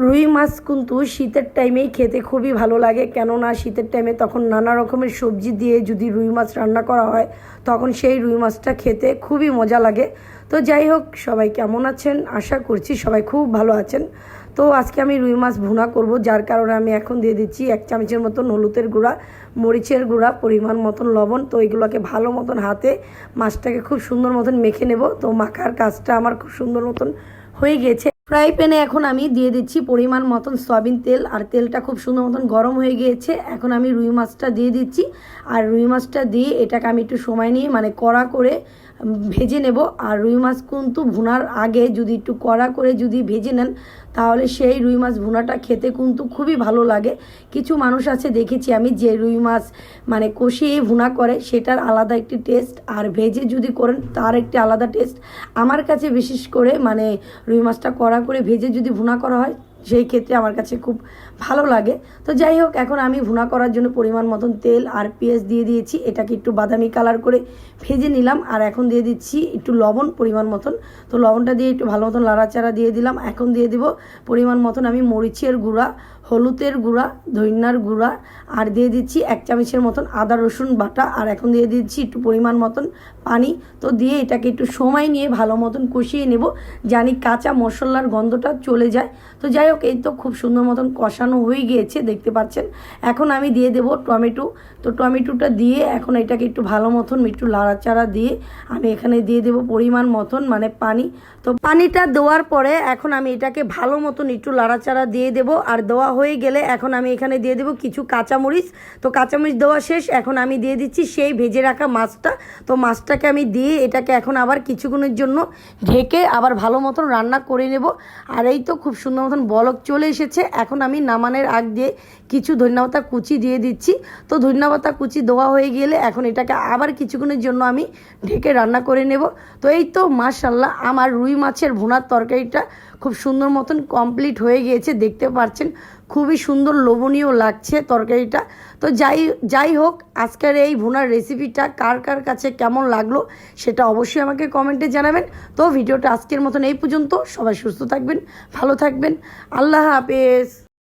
রুই মাছ কিন্তু শীতের টাইমেই খেতে খুবই ভালো লাগে, কেননা শীতের টাইমে তখন নানা রকমের সবজি দিয়ে যদি রুই মাছ রান্না করা হয় তখন সেই রুই মাছটা খেতে খুবই মজা লাগে। তো যাই হোক, সবাই কেমন আছেন? আশা করছি সবাই খুব ভালো আছেন। তো আজকে আমি রুই মাছ ভুনা করব, যার কারণে আমি এখন দিয়ে দিচ্ছি 1 চামচের মতন হলুদের গুঁড়া, মরিচের গুঁড়া, পরিমাণ মতন লবণ। তো এগুলোকে ভালো মতন হাতে মাছটাকে খুব সুন্দর মতন মেখে নেব। তো মাখার কাজটা আমার খুব সুন্দর মতন হয়ে গিয়েছে। ফ্রাই প্যানে এখন আমি দিয়ে দিচ্ছি পরিমাণ মতন সয়াবিন তেল, আর তেলটা খুব সুন্দর মতন গরম হয়ে গিয়েছে। এখন আমি রুই মাছটা দিয়ে দিচ্ছি, আর রুই মাছটা দিয়ে এটাকে আমি একটু সময় নিয়ে কড়া করে ভেজে নেব। আর রুই মাছ কিন্তু ভুনার আগে যদি একটু কড়া করে যদি ভেজে নেন তাহলে সেই রুই মাছ ভুনাটা খেতে কিন্তু খুবই ভালো লাগে। কিছু মানুষ আছে দেখেছি আমি, যে রুই মাছ কষিয়ে ভুনা করে, সেটার আলাদা একটি টেস্ট, আর ভেজে যদি করেন তার একটি আলাদা টেস্ট। আমার কাছে বিশেষ করে রুই মাছটা কড়া করে ভেজে যদি ভুনা করা হয় সেই ক্ষেত্রে আমার কাছে খুব ভালো লাগে। তো যাই হোক, এখন আমি ভুনা করার জন্য পরিমাণ মতন তেল আর পেঁয়াজ দিয়ে দিয়েছি, এটাকে একটু বাদামি কালার করে ভেজে নিলাম। আর এখন দিয়ে দিচ্ছি একটু লবণ পরিমাণ মতন। তো লবণটা দিয়ে একটু ভালো মতন লাড়াচাড়া দিয়ে দিলাম। এখন দিয়ে দিব পরিমাণ মতন আমি মরিচের গুঁড়া, হলুদের গুঁড়া, ধনিয়ার গুঁড়া, আর দিয়ে দিচ্ছি 1 চামচের মতন আদা রসুন বাটা। আর এখন দিয়ে দিচ্ছি একটু পরিমাণ মতন পানি। তো দিয়ে এটাকে একটু সময় নিয়ে ভালো মতন কষিয়ে নেব, জানি কাঁচা মশলার গন্ধটা চলে যায়। তো যাই হোক, এই তো খুব সুন্দর মতন কষানো হয়ে গিয়েছে, দেখতে পাচ্ছেন। এখন আমি দিয়ে দেব টমেটো। তো টমেটোটা দিয়ে এখন এটাকে একটু ভালো মতন একটু লাড়াচাড়া দিয়ে আমি এখানে দিয়ে দেব পরিমাণ মতন পানি। তো পানিটা দেওয়ার পরে এখন আমি এটাকে ভালো মতন একটু লাড়াচাড়া দিয়ে দেব। আর দেওয়া হয়ে গেলে এখন আমি এখানে দিয়ে দেব কিছু কাঁচামরিচ। তো কাঁচামরিচ দেওয়া শেষ, এখন আমি দিয়ে দিচ্ছি সেই ভেজে রাখা মাছটা। তো মাছটাকে আমি দিয়ে এটাকে এখন আবার কিছুক্ষণের জন্য ঢেকে আবার ভালো মতন রান্না করে নেব। আর এই তো খুব সুন্দর মতন বলক চলে এসেছে। এখন আমি নামানোর আগ দিয়ে কিছু ধনিয়া কুচি দিয়ে দিচ্ছি। তো ধনিয়া কুচি দেওয়া হয়ে গেলে এখন এটাকে আবার কিছুক্ষণের জন্য আমি ঢেকে রান্না করে নেব। তো এই তো মাশাআল্লাহ, আমার রুই মাছের ভুনার তরকারিটা খুব সুন্দর মতন কমপ্লিট হয়ে গিয়েছে, দেখতে পাচ্ছেন। খুবই সুন্দর লোভনীয় লাগছে তরকারিটা। তো যাই হোক, আজকের এই ভুনার রেসিপিটা কার কার কাছে কেমন লাগলো সেটা অবশ্যই আমাকে কমেন্টে জানাবেন। তো ভিডিওটা আজকের মতন এই পর্যন্ত। সবাই সুস্থ থাকবেন, ভালো থাকবেন। আল্লাহ হাফেজ।